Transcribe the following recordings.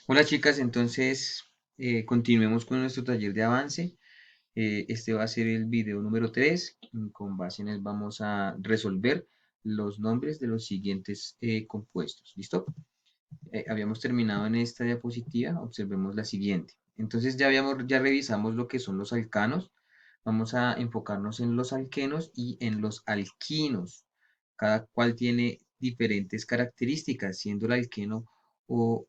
Hola chicas, entonces continuemos con nuestro taller de avance. Este va a ser el video número 3. Con base en él vamos a resolver los nombres de los siguientes compuestos. ¿Listo? Habíamos terminado en esta diapositiva. Observemos la siguiente. Entonces ya revisamos lo que son los alcanos. Vamos a enfocarnos en los alquenos y en los alquinos. Cada cual tiene diferentes características, siendo el alqueno o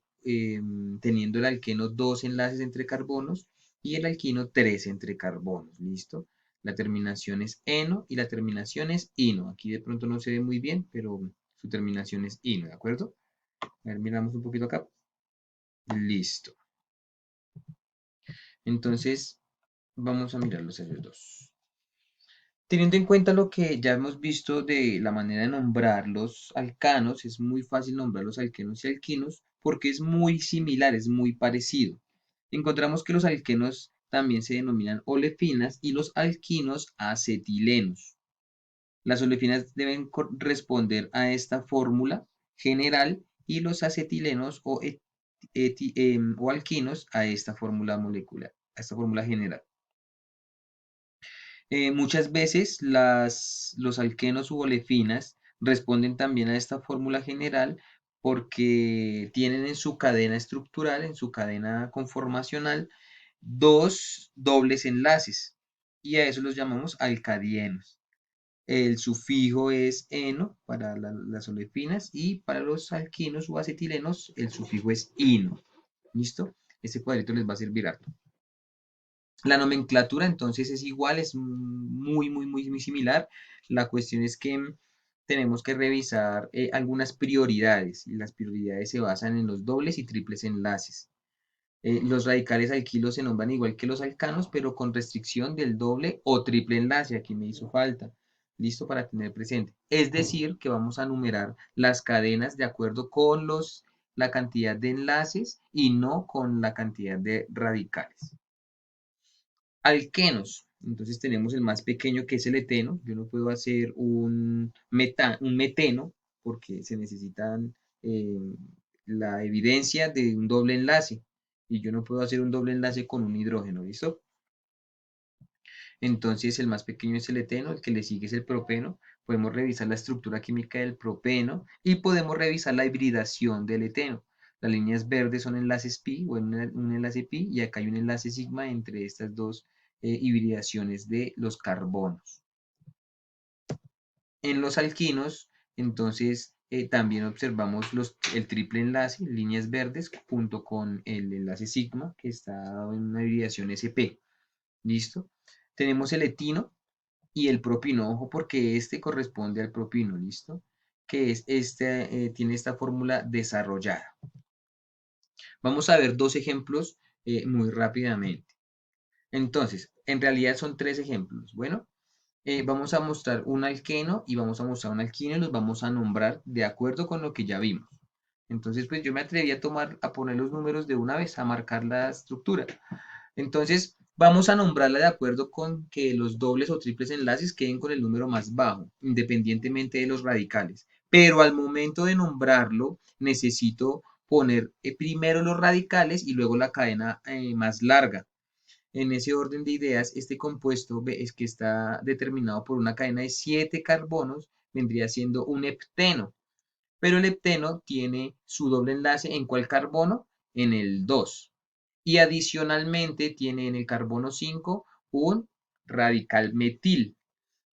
teniendo el alqueno dos enlaces entre carbonos y el alquino tres entre carbonos. ¿Listo? La terminación es eno y la terminación es ino. Aquí de pronto no se ve muy bien, pero su terminación es ino, ¿de acuerdo? A ver, miramos un poquito acá. Listo. Entonces, vamos a mirar los ellos dos. Teniendo en cuenta lo que ya hemos visto de la manera de nombrar los alcanos, es muy fácil nombrar los alquenos y alquinos porque es muy similar, es muy parecido. Encontramos que los alquenos también se denominan olefinas y los alquinos acetilenos. Las olefinas deben corresponder a esta fórmula general y los acetilenos o alquinos a esta fórmula molecular, a esta fórmula general. Muchas veces los alquenos u olefinas responden también a esta fórmula general porque tienen en su cadena estructural, en su cadena conformacional, dos dobles enlaces y a eso los llamamos alcadienos. El sufijo es eno para las olefinas y para los alquinos o acetilenos el sufijo es ino. ¿Listo? Este cuadrito les va a servir harto. La nomenclatura entonces es igual, es muy similar. La cuestión es que tenemos que revisar algunas prioridades y las prioridades se basan en los dobles y triples enlaces. Los radicales alquilos se nombran igual que los alcanos, pero con restricción del doble o triple enlace. Aquí me hizo falta. Listo para tener presente. Es decir, que vamos a numerar las cadenas de acuerdo con la cantidad de enlaces y no con la cantidad de radicales. Alquenos. Entonces tenemos el más pequeño que es el eteno. Yo no puedo hacer un meteno porque se necesitan la evidencia de un doble enlace. Y yo no puedo hacer un doble enlace con un hidrógeno, ¿listo? Entonces el más pequeño es el eteno, el que le sigue es el propeno. Podemos revisar la estructura química del propeno y podemos revisar la hibridación del eteno. Las líneas verdes son enlaces pi o un enlace pi y acá hay un enlace sigma entre estas dos hibridaciones de los carbonos. En los alquinos, entonces también observamos el triple enlace, líneas verdes, junto con el enlace sigma que está dado en una hibridación sp. ¿Listo? Tenemos el etino y el propino, ojo porque este corresponde al propino, ¿listo? Que es tiene esta fórmula desarrollada. Vamos a ver dos ejemplos muy rápidamente. Entonces, en realidad son tres ejemplos. Bueno, vamos a mostrar un alqueno y vamos a mostrar un alquino y los vamos a nombrar de acuerdo con lo que ya vimos. Entonces, pues yo me atreví a poner los números de una vez, a marcar la estructura. Entonces, vamos a nombrarla de acuerdo con que los dobles o triples enlaces queden con el número más bajo, independientemente de los radicales. Pero al momento de nombrarlo, necesito poner primero los radicales y luego la cadena más larga. En ese orden de ideas, este compuesto es que está determinado por una cadena de 7 carbonos, vendría siendo un hepteno. Pero el hepteno tiene su doble enlace ¿en cuál carbono? En el 2. Y adicionalmente tiene en el carbono 5 un radical metil.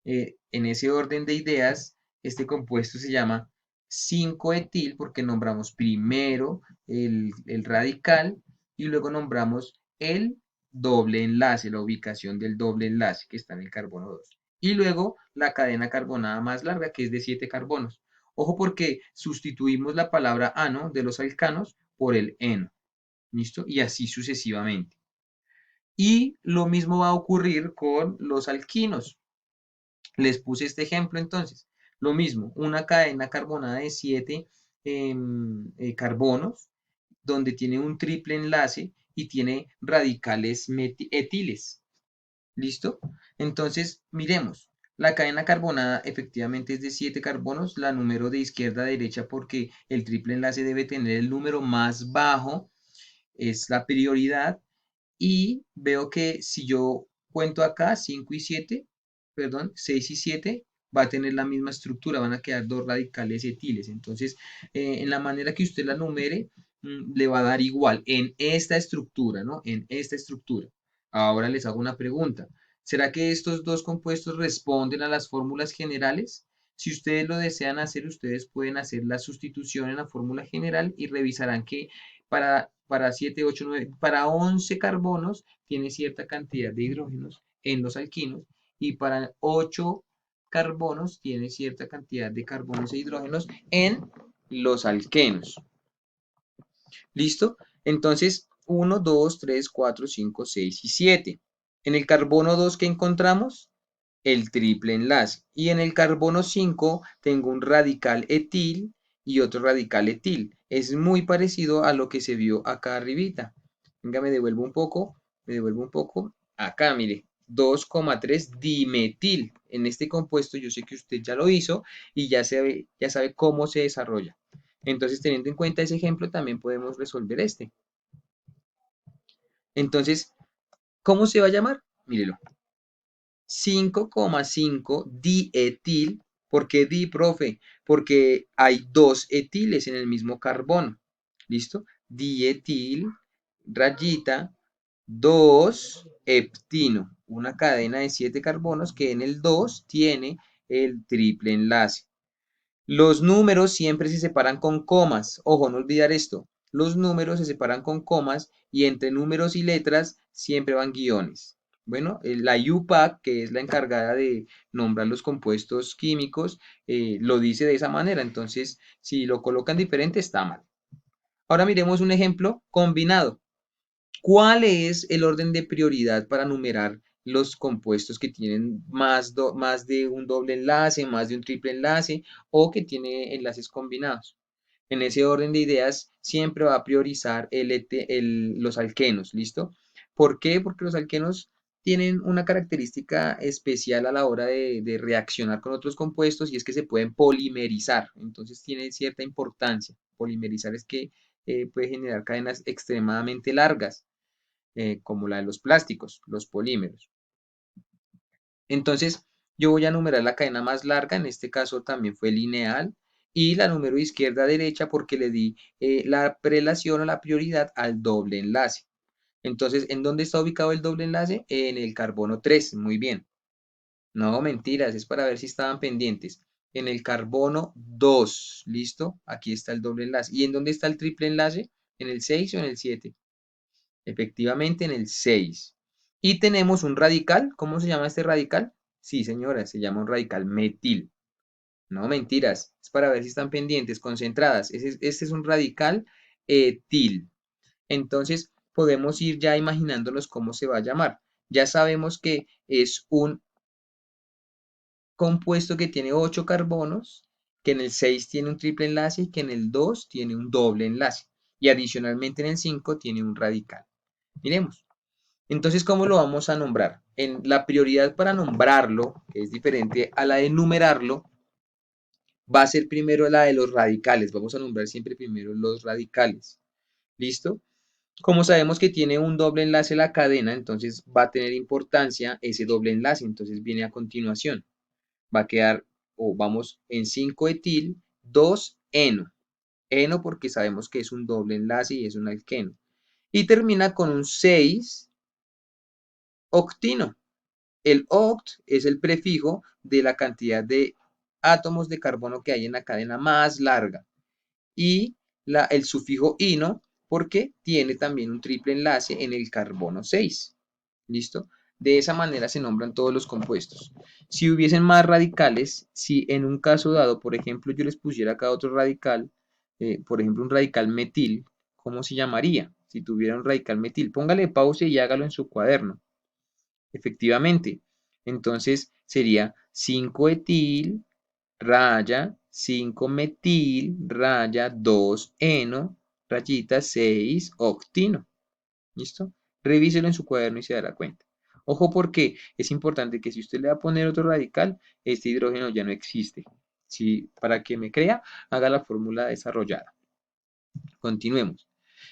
En ese orden de ideas, este compuesto se llama 5-etil porque nombramos primero el radical y luego nombramos el doble enlace, la ubicación del doble enlace que está en el carbono 2. Y luego la cadena carbonada más larga que es de 7 carbonos. Ojo porque sustituimos la palabra ano de los alcanos por el eno. ¿Listo? Y así sucesivamente. Y lo mismo va a ocurrir con los alquinos. Les puse este ejemplo entonces. Lo mismo, una cadena carbonada de 7 carbonos, donde tiene un triple enlace y tiene radicales etiles. ¿Listo? Entonces, miremos. La cadena carbonada efectivamente es de 7 carbonos, la número de izquierda a derecha porque el triple enlace debe tener el número más bajo es la prioridad. Y veo que si yo cuento acá 5 y 7, perdón, 6 y 7, va a tener la misma estructura, van a quedar dos radicales etiles. Entonces, en la manera que usted la numere, le va a dar igual en esta estructura, ¿no? En esta estructura. Ahora les hago una pregunta. ¿Será que estos dos compuestos responden a las fórmulas generales? Si ustedes lo desean hacer, ustedes pueden hacer la sustitución en la fórmula general y revisarán que para 7, 8, 9, para 11 carbonos tiene cierta cantidad de hidrógenos en los alquinos y para 8 carbonos tiene cierta cantidad de carbonos e hidrógenos en los alquenos. ¿Listo? Entonces, 1, 2, 3, 4, 5, 6 y 7. En el carbono 2 que encontramos, el triple enlace. Y en el carbono 5 tengo un radical etil y otro radical etil. Es muy parecido a lo que se vio acá arribita. Venga, me devuelvo un poco, me devuelvo un poco. Acá, mire, 2,3 dimetil. En este compuesto yo sé que usted ya lo hizo y ya sabe cómo se desarrolla. Entonces, teniendo en cuenta ese ejemplo, también podemos resolver este. Entonces, ¿cómo se va a llamar? Mírelo. 5,5 dietil. ¿Por qué di, profe? Porque hay dos etiles en el mismo carbono. ¿Listo? Dietil, rayita, 2 heptino. Una cadena de 7 carbonos que en el 2 tiene el triple enlace. Los números siempre se separan con comas. Ojo, no olvidar esto. Los números se separan con comas y entre números y letras siempre van guiones. Bueno, la UPAC, que es la encargada de nombrar los compuestos químicos, lo dice de esa manera. Entonces, si lo colocan diferente, está mal. Ahora miremos un ejemplo combinado. ¿Cuál es el orden de prioridad para numerar los compuestos que tienen más de un doble enlace, más de un triple enlace o que tiene enlaces combinados? En ese orden de ideas siempre va a priorizar los alquenos, ¿listo? ¿Por qué? Porque los alquenos tienen una característica especial a la hora de reaccionar con otros compuestos y es que se pueden polimerizar. Entonces tiene cierta importancia. Polimerizar es que puede generar cadenas extremadamente largas como la de los plásticos, los polímeros. Entonces, yo voy a numerar la cadena más larga, en este caso también fue lineal, y la número de izquierda a derecha porque le di la prelación o la prioridad al doble enlace. Entonces, ¿en dónde está ubicado el doble enlace? En el carbono 3, muy bien. No, mentiras, es para ver si estaban pendientes. En el carbono 2, ¿listo? Aquí está el doble enlace. ¿Y en dónde está el triple enlace? ¿En el 6 o en el 7? Efectivamente, en el 6. Y tenemos un radical. ¿Cómo se llama este radical? Sí, señora, se llama un radical metil. No, mentiras. Es para ver si están pendientes, concentradas. Este es un radical etil. Entonces, podemos ir ya imaginándonos cómo se va a llamar. Ya sabemos que es un compuesto que tiene 8 carbonos, que en el 6 tiene un triple enlace y que en el 2 tiene un doble enlace. Y adicionalmente en el 5 tiene un radical. Miremos. Entonces, ¿cómo lo vamos a nombrar? En la prioridad para nombrarlo, que es diferente a la de numerarlo, va a ser primero la de los radicales. Vamos a nombrar siempre primero los radicales. ¿Listo? Como sabemos que tiene un doble enlace la cadena, entonces va a tener importancia ese doble enlace. Entonces viene a continuación. Va a quedar, o vamos en 5-etil, 2-eno. Eno porque sabemos que es un doble enlace y es un alqueno. Y termina con un 6-octino. El oct es el prefijo de la cantidad de átomos de carbono que hay en la cadena más larga. Y el sufijo ino porque tiene también un triple enlace en el carbono 6. ¿Listo? De esa manera se nombran todos los compuestos. Si hubiesen más radicales, si en un caso dado, por ejemplo, yo les pusiera acá otro radical, por ejemplo, un radical metil, ¿cómo se llamaría? Si tuviera un radical metil, póngale pausa y hágalo en su cuaderno. Efectivamente. Entonces sería 5-etil, raya, 5-metil, raya, 2-eno, rayita, 6-octino. ¿Listo? Revíselo en su cuaderno y se dará cuenta. Ojo porque es importante que si usted le va a poner otro radical, este hidrógeno ya no existe. Si, para que me crea, haga la fórmula desarrollada. Continuemos.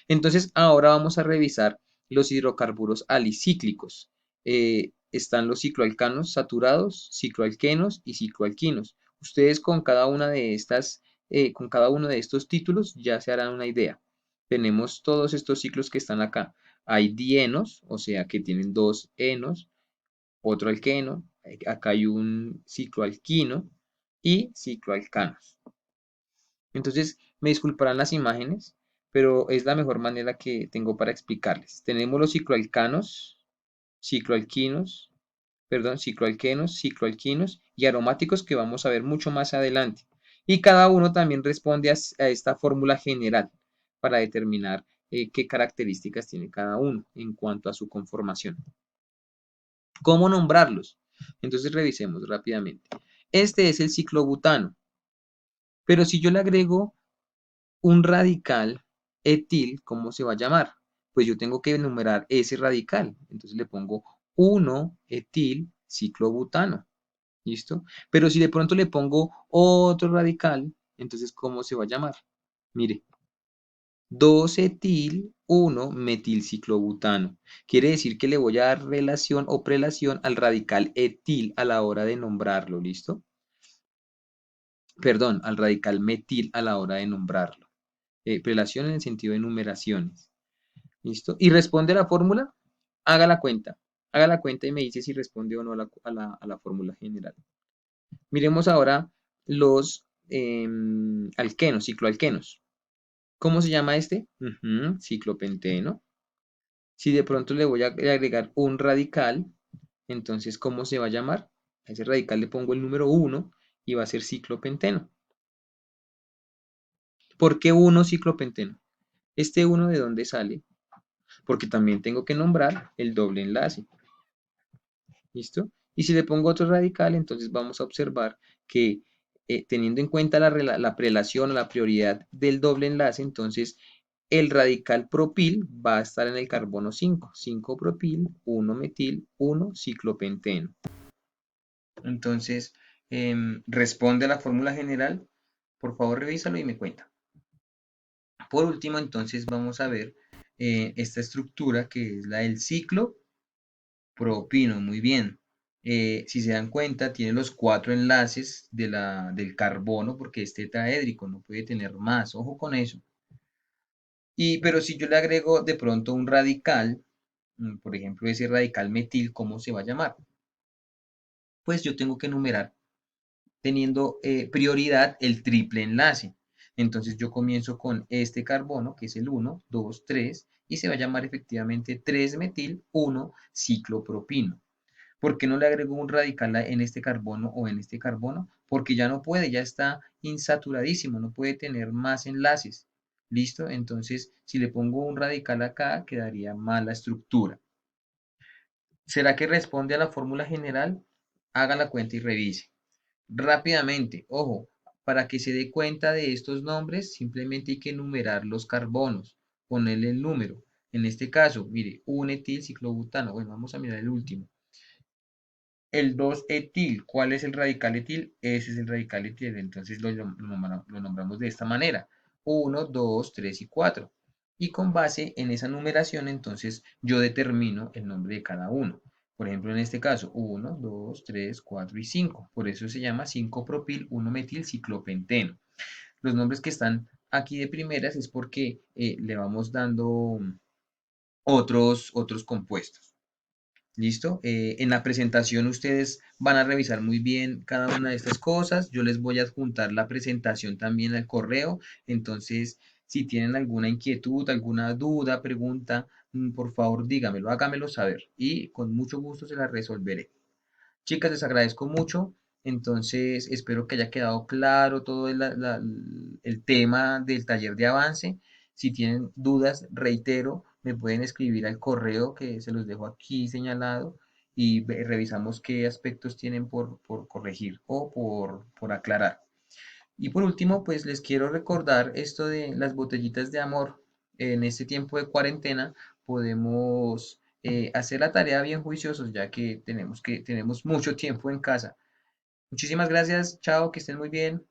Entonces, ahora vamos a revisar los hidrocarburos alicíclicos. Están los cicloalcanos saturados, cicloalquenos y cicloalquinos. Ustedes con cada una de estas, con cada uno de estos títulos ya se harán una idea. Tenemos todos estos ciclos que están acá. Hay dienos, o sea que tienen dos enos, otro alqueno, acá hay un cicloalquino y cicloalcanos. Entonces, me disculparán las imágenes, pero es la mejor manera que tengo para explicarles. Tenemos los cicloalcanos, cicloalquinos, perdón, cicloalquenos, cicloalquinos y aromáticos que vamos a ver mucho más adelante. Y cada uno también responde a esta fórmula general para determinar qué características tiene cada uno en cuanto a su conformación. ¿Cómo nombrarlos? Entonces revisemos rápidamente. Este es el ciclobutano, pero si yo le agrego un radical etil, ¿cómo se va a llamar? Pues yo tengo que enumerar ese radical. Entonces le pongo 1-etil ciclobutano. ¿Listo? Pero si de pronto le pongo otro radical, entonces ¿cómo se va a llamar? Mire, 2-etil 1-metilciclobutano. Quiere decir que le voy a dar relación o prelación al radical etil a la hora de nombrarlo, ¿listo? Perdón, al radical metil a la hora de nombrarlo. Prelación en el sentido de numeraciones. ¿Listo? ¿Y responde la fórmula? Haga la cuenta. Haga la cuenta y me dice si responde o no a la fórmula general. Miremos ahora los alquenos, cicloalquenos. ¿Cómo se llama este? Ciclopenteno. Si de pronto le voy a agregar un radical, entonces, ¿cómo se va a llamar? A ese radical le pongo el número 1 y va a ser ciclopenteno. ¿Por qué 1 ciclopenteno? ¿Este 1 de dónde sale? Porque también tengo que nombrar el doble enlace. ¿Listo? Y si le pongo otro radical, entonces vamos a observar que teniendo en cuenta la prelación o la prioridad del doble enlace, entonces el radical propil va a estar en el carbono 5. 5 propil, 1 metil, 1 ciclopenteno. Entonces, responde a la fórmula general. Por favor, revísalo y me cuenta. Por último, entonces vamos a ver esta estructura que es la del ciclo propino. Muy bien. Si se dan cuenta, tiene los 4 enlaces del carbono porque es tetraédrico, no puede tener más. Ojo con eso. Pero si yo le agrego de pronto un radical, por ejemplo, ese radical metil, ¿cómo se va a llamar? Pues yo tengo que enumerar teniendo prioridad el triple enlace. Entonces yo comienzo con este carbono, que es el 1, 2, 3, y se va a llamar efectivamente 3-metil 1-ciclopropino. ¿Por qué no le agrego un radical en este carbono o en este carbono? Porque ya no puede, ya está insaturadísimo, no puede tener más enlaces. ¿Listo? Entonces, si le pongo un radical acá, quedaría mala estructura. ¿Será que responde a la fórmula general? Haga la cuenta y revise. Rápidamente, ojo, para que se dé cuenta de estos nombres, simplemente hay que enumerar los carbonos, ponerle el número. En este caso, mire, un etilciclobutano. Bueno, vamos a mirar el último. El 2-etil, ¿cuál es el radical etil? Ese es el radical etil, entonces lo nombramos de esta manera. 1, 2, 3 y 4. Y con base en esa numeración, entonces yo determino el nombre de cada uno. Por ejemplo, en este caso, 1, 2, 3, 4 y 5. Por eso se llama 5-propil 1-metil ciclopenteno. Los nombres que están aquí de primeras es porque le vamos dando otros compuestos. ¿Listo? En la presentación ustedes van a revisar muy bien cada una de estas cosas. Yo les voy a adjuntar la presentación también al correo. Entonces, si tienen alguna inquietud, alguna duda, pregunta, por favor dígamelo, hágamelo saber y con mucho gusto se la resolveré. Chicas, les agradezco mucho. Entonces, espero que haya quedado claro todo el tema del taller de avance. Si tienen dudas, reitero, me pueden escribir al correo que se los dejo aquí señalado y revisamos qué aspectos tienen por corregir o por aclarar. Y por último, pues les quiero recordar esto de las botellitas de amor. En este tiempo de cuarentena podemos hacer la tarea bien juiciosos, ya que tenemos mucho tiempo en casa. Muchísimas gracias, chao, que estén muy bien.